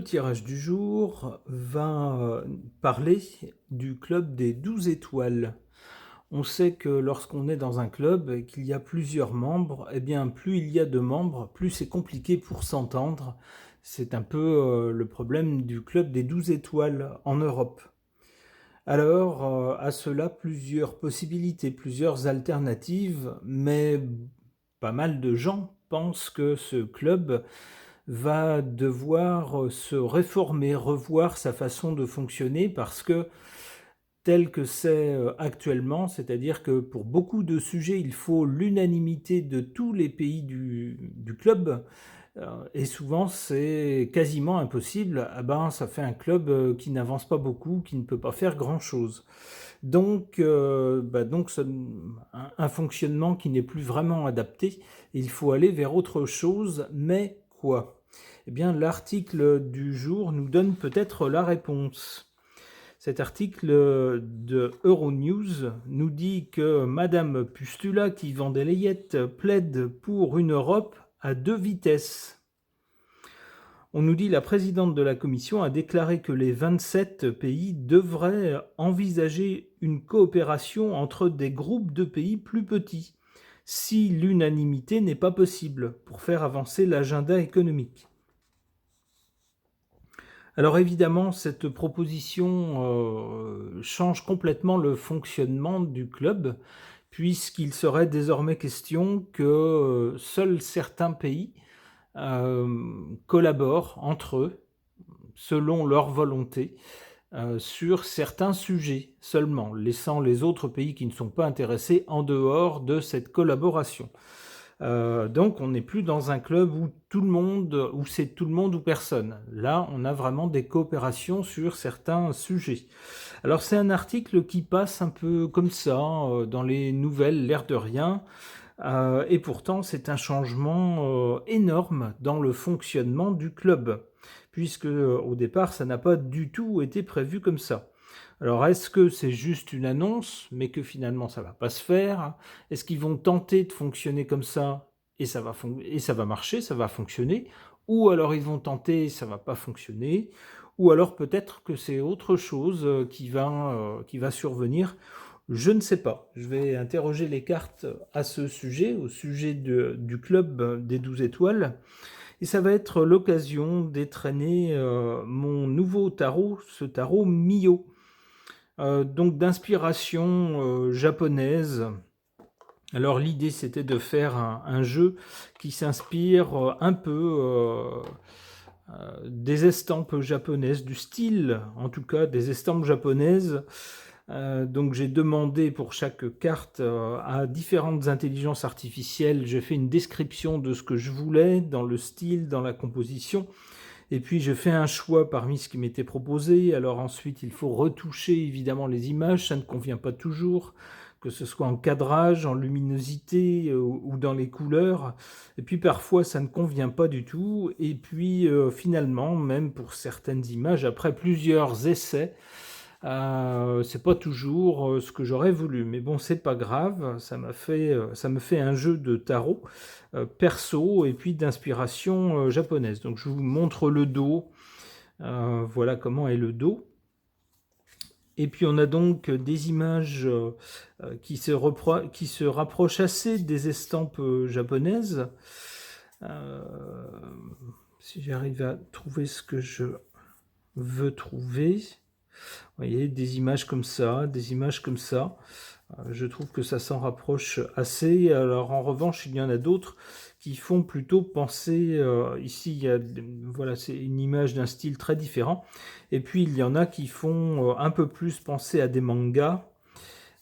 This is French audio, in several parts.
tirage du jour va parler du club des 12 étoiles. On sait que lorsqu'on est dans un club et qu'il y a plusieurs membres, eh bien plus il y a de membres, plus c'est compliqué pour s'entendre. C'est un peu le problème du club des 12 étoiles en Europe. Alors, à cela, plusieurs possibilités, plusieurs alternatives, mais pas mal de gens pensent que ce club va devoir se réformer, revoir sa façon de fonctionner parce que tel que c'est actuellement, c'est-à-dire que pour beaucoup de sujets, il faut l'unanimité de tous les pays du club, et souvent c'est quasiment impossible. Ah ben, ça fait un club qui n'avance pas beaucoup, qui ne peut pas faire grand-chose. Donc c'est un fonctionnement qui n'est plus vraiment adapté. Il faut aller vers autre chose, mais quoi? Eh bien, l'article du jour nous donne peut-être la réponse. Cet article de Euronews nous dit que Madame Pustula, qui vend des layettes, plaide pour une Europe à deux vitesses. On nous dit que la présidente de la Commission a déclaré que les 27 pays devraient envisager une coopération entre des groupes de pays plus petits, si l'unanimité n'est pas possible, pour faire avancer l'agenda économique. Alors évidemment, cette proposition change complètement le fonctionnement du club, puisqu'il serait désormais question que seuls certains pays collaborent entre eux, selon leur volonté, sur certains sujets seulement, laissant les autres pays qui ne sont pas intéressés en dehors de cette collaboration. Donc on n'est plus dans un club où c'est tout le monde ou personne. Là, on a vraiment des coopérations sur certains sujets. Alors c'est un article qui passe un peu comme ça, dans les nouvelles, l'air de rien, et pourtant c'est un changement énorme dans le fonctionnement du club, puisque au départ ça n'a pas du tout été prévu comme ça. Alors, est-ce que c'est juste une annonce, mais que finalement ça va pas se faire? Est-ce qu'ils vont tenter de fonctionner comme ça et ça va marcher, ça va fonctionner? Ou alors ils vont tenter, ça va pas fonctionner? Ou alors peut-être que c'est autre chose qui va survenir? Je ne sais pas. Je vais interroger les cartes à ce sujet, au sujet du club des 12 étoiles. Et ça va être l'occasion d'étraîner mon nouveau tarot, ce tarot Mio. Donc d'inspiration japonaise. Alors l'idée c'était de faire un jeu qui s'inspire un peu des estampes japonaises, du style en tout cas des estampes japonaises. Donc j'ai demandé pour chaque carte à différentes intelligences artificielles, j'ai fait une description de ce que je voulais dans le style, dans la composition. Et puis je fais un choix parmi ce qui m'était proposé. Alors ensuite, il faut retoucher évidemment les images, ça ne convient pas toujours, que ce soit en cadrage, en luminosité ou dans les couleurs. Et puis parfois, ça ne convient pas du tout. Et puis finalement, même pour certaines images, après plusieurs essais, c'est pas toujours ce que j'aurais voulu, mais bon, c'est pas grave, ça me fait un jeu de tarot perso et puis d'inspiration japonaise. Donc je vous montre le dos, voilà comment est le dos. Et puis on a donc des images qui se rapprochent assez des estampes japonaises. Si j'arrive à trouver ce que je veux trouver. Vous voyez, des images comme ça, des images comme ça. Je trouve que ça s'en rapproche assez. Alors en revanche, il y en a d'autres qui font plutôt penser... ici, voilà, c'est une image d'un style très différent. Et puis, il y en a qui font un peu plus penser à des mangas,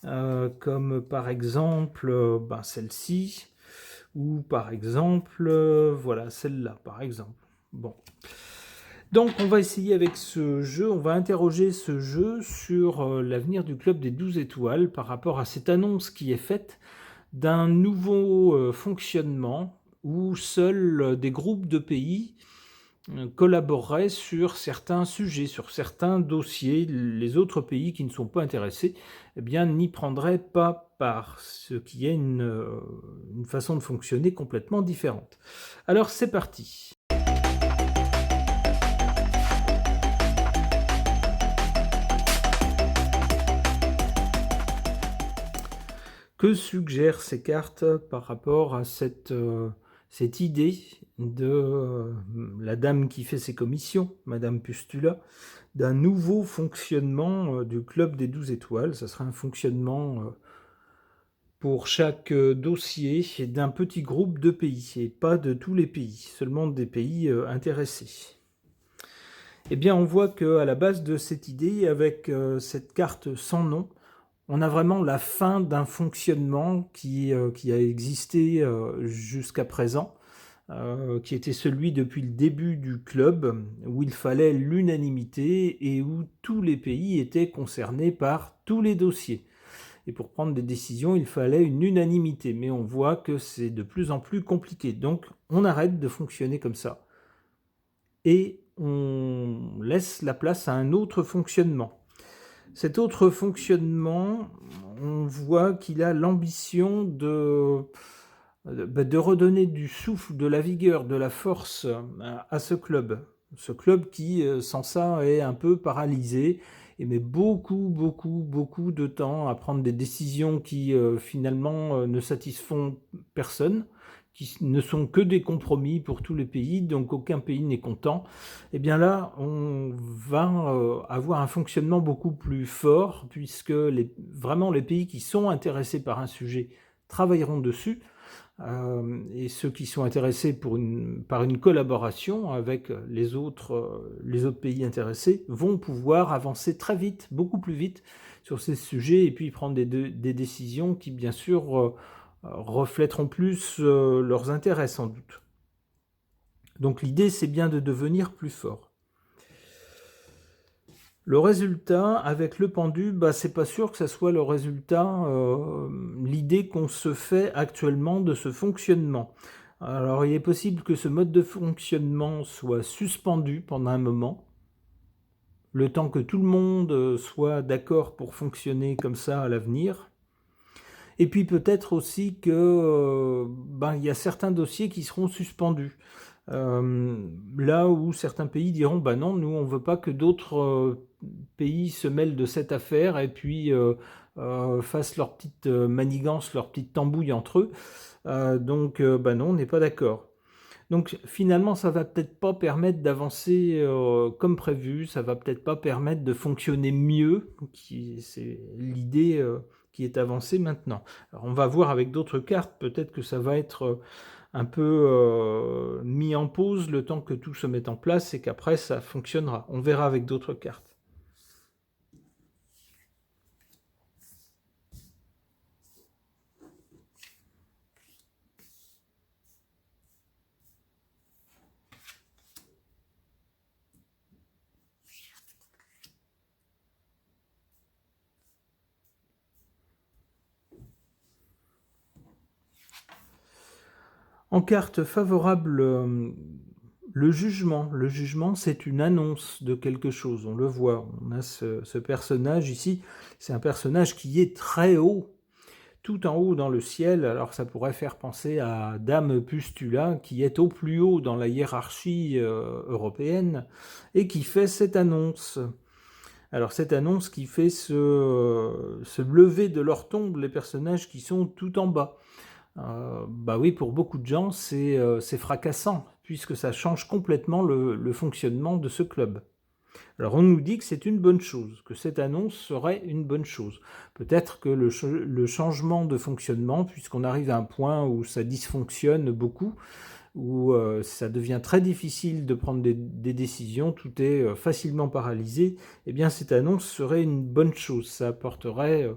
comme par exemple celle-ci, ou par exemple, voilà, celle-là, par exemple. Bon. Donc on va essayer avec ce jeu, on va interroger ce jeu sur l'avenir du club des 12 étoiles par rapport à cette annonce qui est faite d'un nouveau fonctionnement où seuls des groupes de pays collaboreraient sur certains sujets, sur certains dossiers. Les autres pays qui ne sont pas intéressés eh bien, n'y prendraient pas part, ce qui est une façon de fonctionner complètement différente. Alors c'est parti. Que suggèrent ces cartes par rapport à cette idée de la dame qui fait ses commissions, Madame Pustula, d'un nouveau fonctionnement du Club des 12 étoiles? Ça sera un fonctionnement pour chaque dossier d'un petit groupe de pays, et pas de tous les pays, seulement des pays intéressés. Eh bien, on voit qu'à la base de cette idée, avec cette carte sans nom, on a vraiment la fin d'un fonctionnement qui a existé jusqu'à présent, qui était celui depuis le début du club, où il fallait l'unanimité et où tous les pays étaient concernés par tous les dossiers. Et pour prendre des décisions, il fallait une unanimité. Mais on voit que c'est de plus en plus compliqué. Donc, on arrête de fonctionner comme ça. Et on laisse la place à un autre fonctionnement. Cet autre fonctionnement, on voit qu'il a l'ambition de redonner du souffle, de la vigueur, de la force à ce club. Ce club qui, sans ça, est un peu paralysé et met beaucoup de temps à prendre des décisions qui, finalement, ne satisfont personne, qui ne sont que des compromis pour tous les pays, donc aucun pays n'est content. Et bien là, on va avoir un fonctionnement beaucoup plus fort, puisque vraiment les pays qui sont intéressés par un sujet travailleront dessus, et ceux qui sont intéressés par une collaboration avec les autres pays intéressés vont pouvoir avancer très vite, beaucoup plus vite sur ces sujets, et puis prendre des décisions qui, bien sûr, reflèteront plus leurs intérêts, sans doute. Donc l'idée, c'est bien de devenir plus fort. Le résultat, avec le pendu, c'est pas sûr que ça soit le résultat, l'idée qu'on se fait actuellement de ce fonctionnement. Alors il est possible que ce mode de fonctionnement soit suspendu pendant un moment, le temps que tout le monde soit d'accord pour fonctionner comme ça à l'avenir. Et puis peut-être aussi que il y a certains dossiers qui seront suspendus. Là où certains pays diront non, nous on veut pas que d'autres pays se mêlent de cette affaire et puis fassent leur petite manigance, leur petite tambouille entre eux. Donc non, on n'est pas d'accord. Donc finalement, ça va peut-être pas permettre d'avancer comme prévu, ça va peut-être pas permettre de fonctionner mieux, c'est l'idée qui est avancée maintenant. Alors on va voir avec d'autres cartes, peut-être que ça va être un peu mis en pause le temps que tout se mette en place et qu'après ça fonctionnera. On verra avec d'autres cartes. En carte favorable, le jugement. Le jugement, c'est une annonce de quelque chose. On le voit. On a ce personnage ici. C'est un personnage qui est très haut, tout en haut dans le ciel. Alors ça pourrait faire penser à Dame Pustula, qui est au plus haut dans la hiérarchie européenne et qui fait cette annonce. Alors cette annonce qui fait se lever de leur tombe les personnages qui sont tout en bas. Oui, pour beaucoup de gens, c'est fracassant, puisque ça change complètement le fonctionnement de ce club. Alors on nous dit que c'est une bonne chose, que cette annonce serait une bonne chose. Peut-être que le changement de fonctionnement, puisqu'on arrive à un point où ça dysfonctionne beaucoup, où ça devient très difficile de prendre des décisions, tout est facilement paralysé, eh bien cette annonce serait une bonne chose. Ça apporterait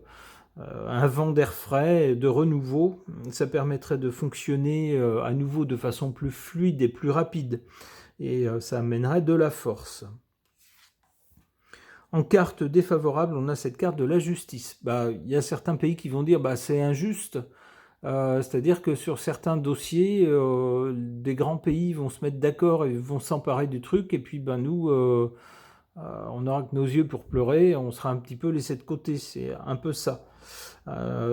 un vent d'air frais, de renouveau. Ça permettrait de fonctionner à nouveau de façon plus fluide et plus rapide. Et ça amènerait de la force. En carte défavorable, on a cette carte de la justice. Il y a certains pays qui vont dire c'est injuste. C'est-à-dire que sur certains dossiers, des grands pays vont se mettre d'accord et vont s'emparer du truc. Et puis nous, on n'aura que nos yeux pour pleurer. On sera un petit peu laissé de côté. C'est un peu ça.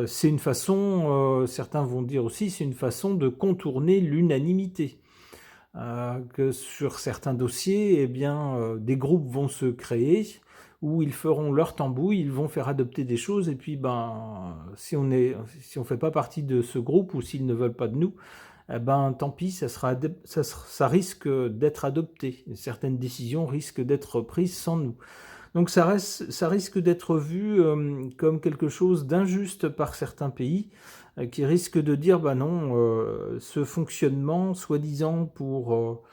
C'est une façon, certains vont dire aussi, c'est une façon de contourner l'unanimité. Que sur certains dossiers, des groupes vont se créer où ils feront leur tambouille, ils vont faire adopter des choses, et puis si on fait pas partie de ce groupe, ou s'ils ne veulent pas de nous, tant pis, ça risque d'être adopté. Certaines décisions risquent d'être prises sans nous. Donc ça risque d'être vu comme quelque chose d'injuste par certains pays, qui risquent de dire non, ce fonctionnement, soi-disant pour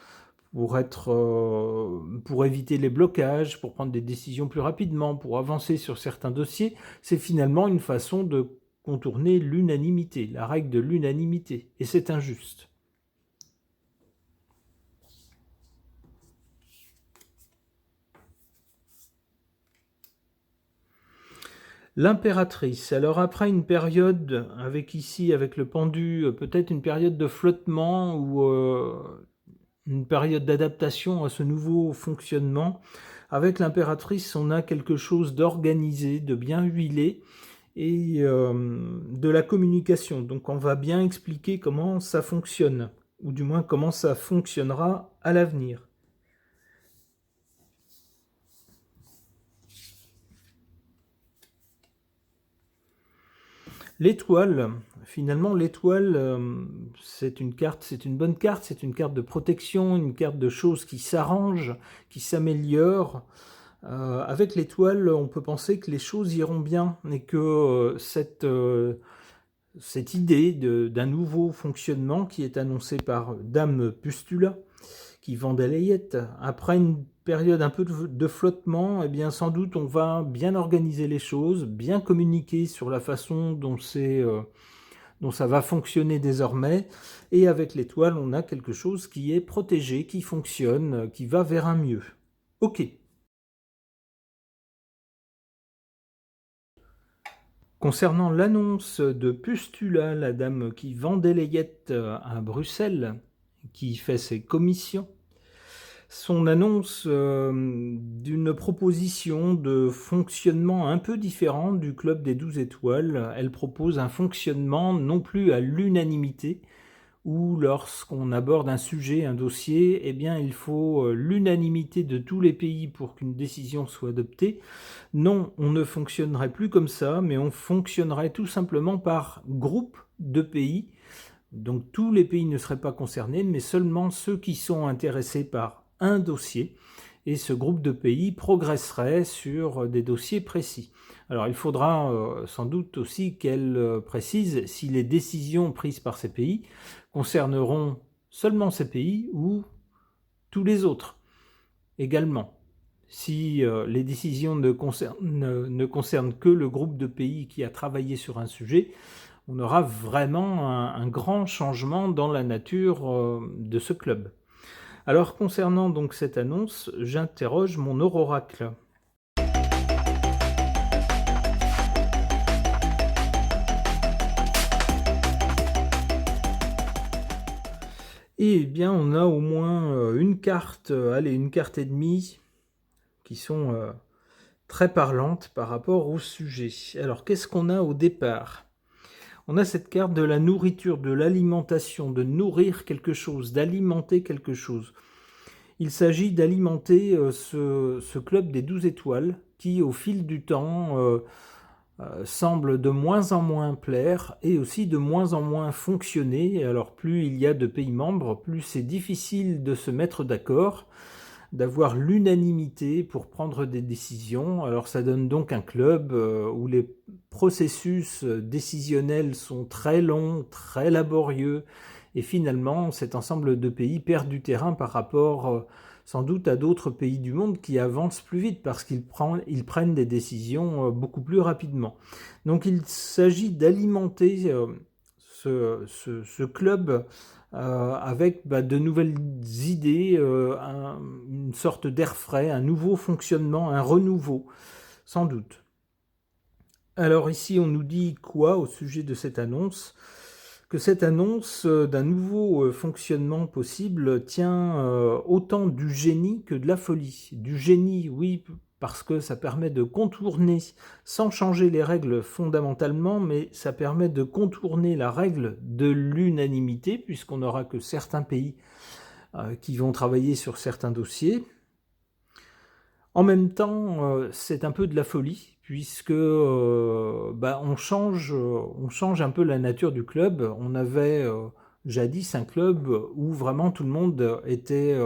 éviter les blocages, pour prendre des décisions plus rapidement, pour avancer sur certains dossiers, c'est finalement une façon de contourner l'unanimité, la règle de l'unanimité, et c'est injuste. L'impératrice. Alors après une période, avec le pendu, peut-être une période de flottement ou une période d'adaptation à ce nouveau fonctionnement, avec l'impératrice, on a quelque chose d'organisé, de bien huilé, et de la communication. Donc on va bien expliquer comment ça fonctionne, ou du moins comment ça fonctionnera à l'avenir. L'étoile, finalement, c'est une bonne carte, c'est une carte de protection, une carte de choses qui s'arrangent, qui s'améliorent. Avec l'étoile, on peut penser que les choses iront bien, et que cette idée d'un nouveau fonctionnement qui est annoncée par Dame Pustula, qui vend des layettes, après une période un peu de flottement, sans doute on va bien organiser les choses, bien communiquer sur la façon dont ça va fonctionner désormais, et avec l'étoile, on a quelque chose qui est protégé, qui fonctionne, qui va vers un mieux. Ok. Concernant l'annonce de Pustula, la dame qui vend des layettes à Bruxelles, qui fait ses commissions, son annonce d'une proposition de fonctionnement un peu différent du Club des 12 étoiles. Elle propose un fonctionnement non plus à l'unanimité, où lorsqu'on aborde un sujet, un dossier, il faut l'unanimité de tous les pays pour qu'une décision soit adoptée. Non, on ne fonctionnerait plus comme ça, mais on fonctionnerait tout simplement par groupe de pays. Donc tous les pays ne seraient pas concernés, mais seulement ceux qui sont intéressés par un dossier, et ce groupe de pays progresserait sur des dossiers précis. Alors il faudra sans doute aussi qu'elle précise si les décisions prises par ces pays concerneront seulement ces pays ou tous les autres également. Si les décisions ne concernent que le groupe de pays qui a travaillé sur un sujet, on aura vraiment un grand changement dans la nature de ce club. Alors concernant donc cette annonce, j'interroge mon oracle. Et bien on a au moins une carte et demie, qui sont très parlantes par rapport au sujet. Alors qu'est-ce qu'on a au départ ? On a cette carte de la nourriture, de l'alimentation, de nourrir quelque chose, d'alimenter quelque chose. Il s'agit d'alimenter ce club des 12 étoiles qui, au fil du temps, semble de moins en moins plaire et aussi de moins en moins fonctionner. Alors plus il y a de pays membres, plus c'est difficile de se mettre d'accord, d'avoir l'unanimité pour prendre des décisions. Alors ça donne donc un club où les processus décisionnels sont très longs, très laborieux, et finalement cet ensemble de pays perd du terrain par rapport sans doute à d'autres pays du monde qui avancent plus vite parce qu'ils prennent des décisions beaucoup plus rapidement. Donc il s'agit d'alimenter ce club avec de nouvelles idées, une sorte d'air frais, un nouveau fonctionnement, un renouveau, sans doute. Alors ici, on nous dit quoi au sujet de cette annonce ? Que cette annonce d'un nouveau fonctionnement possible tient autant du génie que de la folie. Du génie, oui, parce que ça permet de contourner, sans changer les règles fondamentalement, mais ça permet de contourner la règle de l'unanimité, puisqu'on n'aura que certains pays qui vont travailler sur certains dossiers. En même temps, c'est un peu de la folie puisque, on change un peu la nature du club. On avait, jadis un club où vraiment tout le monde était,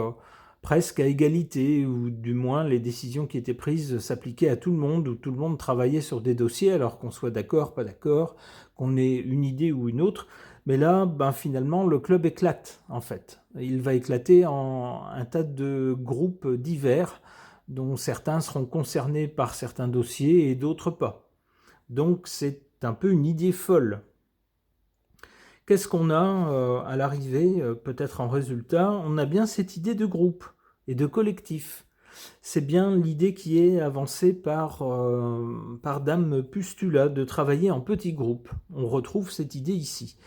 presque à égalité ou du moins les décisions qui étaient prises s'appliquaient à tout le monde, où tout le monde travaillait sur des dossiers alors qu'on soit d'accord, pas d'accord, qu'on ait une idée ou une autre. Mais là, finalement, le club éclate en fait. Il va éclater en un tas de groupes divers dont certains seront concernés par certains dossiers et d'autres pas. Donc c'est un peu une idée folle. Qu'est-ce qu'on a à l'arrivée, peut-être en résultat? On a bien cette idée de groupe et de collectif. C'est bien l'idée qui est avancée par Dame Pustula de travailler en petits groupes. On retrouve cette idée ici.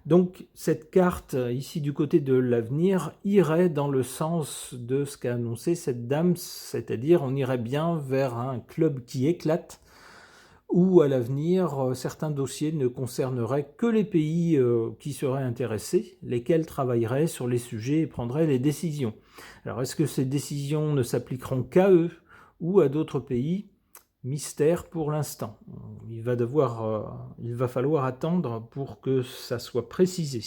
Donc cette carte ici du côté de l'avenir irait dans le sens de ce qu'a annoncé cette dame, c'est-à-dire on irait bien vers un club qui éclate, où à l'avenir certains dossiers ne concerneraient que les pays qui seraient intéressés, lesquels travailleraient sur les sujets et prendraient les décisions. Alors est-ce que ces décisions ne s'appliqueront qu'à eux ou à d'autres pays? Mystère pour l'instant. Il va falloir attendre pour que ça soit précisé.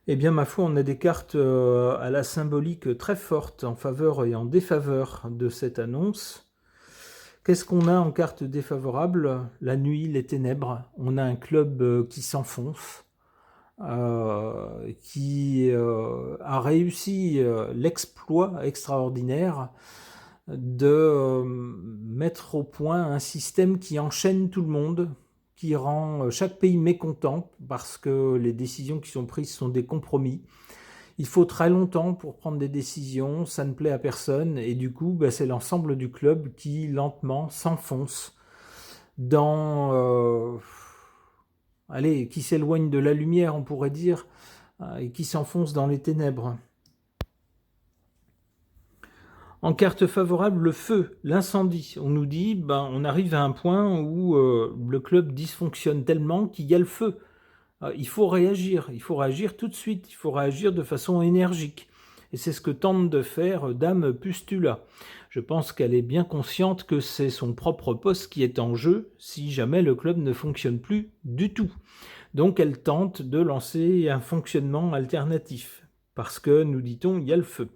Eh bien, ma foi, on a des cartes à la symbolique très forte en faveur et en défaveur de cette annonce. Qu'est-ce qu'on a en carte défavorable? La nuit, les ténèbres. On a un club qui s'enfonce, qui a réussi l'exploit extraordinaire de mettre au point un système qui enchaîne tout le monde, qui rend chaque pays mécontent parce que les décisions qui sont prises sont des compromis. Il faut très longtemps pour prendre des décisions, ça ne plaît à personne et du coup c'est l'ensemble du club qui lentement s'enfonce dans... allez, qui s'éloigne de la lumière on pourrait dire, et qui s'enfonce dans les ténèbres. En carte favorable, le feu, l'incendie. On nous dit, on arrive à un point où le club dysfonctionne tellement qu'il y a le feu. Il faut réagir tout de suite, il faut réagir de façon énergique. Et c'est ce que tente de faire Dame Pustula. Je pense qu'elle est bien consciente que c'est son propre poste qui est en jeu si jamais le club ne fonctionne plus du tout. Donc elle tente de lancer un fonctionnement alternatif. Parce que, nous dit-on, il y a le feu.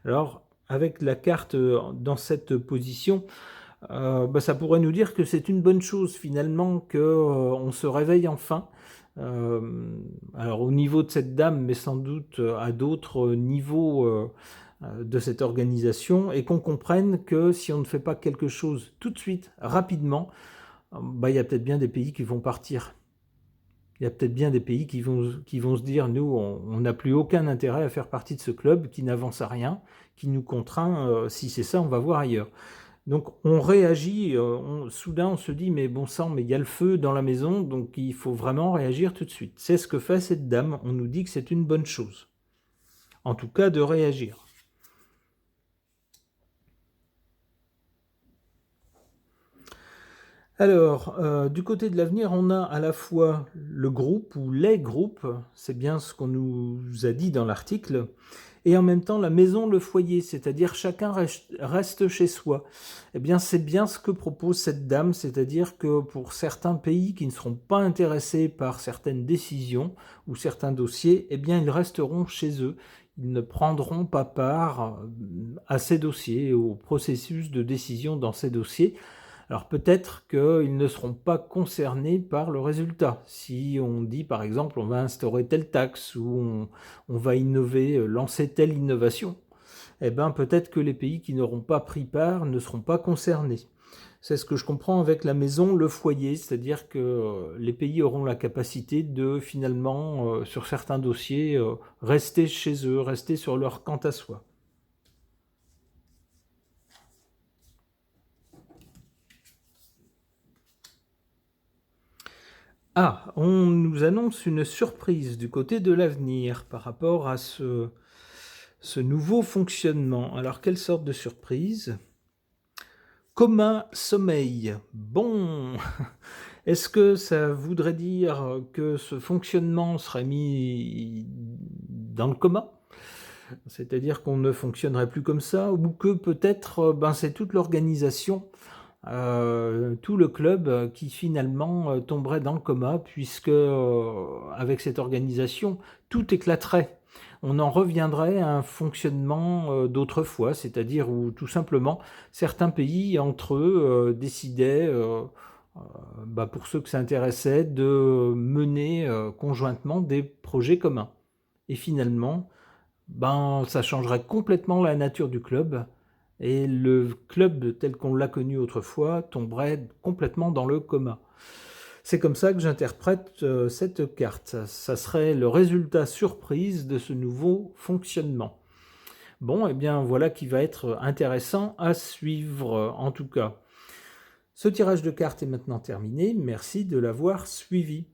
Alors, avec la carte dans cette position, ça pourrait nous dire que c'est une bonne chose finalement qu'on se réveille enfin. Alors au niveau de cette dame, mais sans doute à d'autres niveaux de cette organisation, et qu'on comprenne que si on ne fait pas quelque chose tout de suite, rapidement, il y a peut-être bien des pays qui vont partir. Il y a peut-être bien des pays qui vont se dire, nous, on n'a plus aucun intérêt à faire partie de ce club qui n'avance à rien, qui nous contraint, si c'est ça, on va voir ailleurs. Donc on réagit, soudain on se dit, mais bon sang, mais il y a le feu dans la maison, donc il faut vraiment réagir tout de suite. C'est ce que fait cette dame, on nous dit que c'est une bonne chose. En tout cas, de réagir. Alors, du côté de l'avenir, on a à la fois le groupe ou les groupes, c'est bien ce qu'on nous a dit dans l'article, et en même temps la maison, le foyer, c'est-à-dire chacun reste chez soi. Eh bien, c'est bien ce que propose cette dame, c'est-à-dire que pour certains pays qui ne seront pas intéressés par certaines décisions ou certains dossiers, eh bien, ils resteront chez eux. Ils ne prendront pas part à ces dossiers, au processus de décision dans ces dossiers. Alors peut-être qu'ils ne seront pas concernés par le résultat. Si on dit par exemple on va instaurer telle taxe ou on va innover, lancer telle innovation, eh bien peut-être que les pays qui n'auront pas pris part ne seront pas concernés. C'est ce que je comprends avec la maison, le foyer, c'est-à-dire que les pays auront la capacité de finalement, sur certains dossiers, rester chez eux, rester sur leur quant à soi. Ah, on nous annonce une surprise du côté de l'avenir par rapport à ce nouveau fonctionnement. Alors, quelle sorte de surprise? Commun sommeil. Bon, est-ce que ça voudrait dire que ce fonctionnement serait mis dans le coma? C'est-à-dire qu'on ne fonctionnerait plus comme ça? Ou que peut-être, ben, c'est toute l'organisation, tout le club, qui finalement, tomberait dans le coma puisque, avec cette organisation, tout éclaterait. On en reviendrait à un fonctionnement, d'autrefois, c'est-à-dire où tout simplement certains pays entre eux, décidaient, bah, pour ceux que ça intéressait, de mener, conjointement des projets communs. Et finalement, ben, ça changerait complètement la nature du club et le club tel qu'on l'a connu autrefois tomberait complètement dans le coma. C'est comme ça que j'interprète cette carte. Ça serait le résultat surprise de ce nouveau fonctionnement. Bon, et bien voilà qui va être intéressant à suivre en tout cas. Ce tirage de cartes est maintenant terminé. Merci de l'avoir suivi.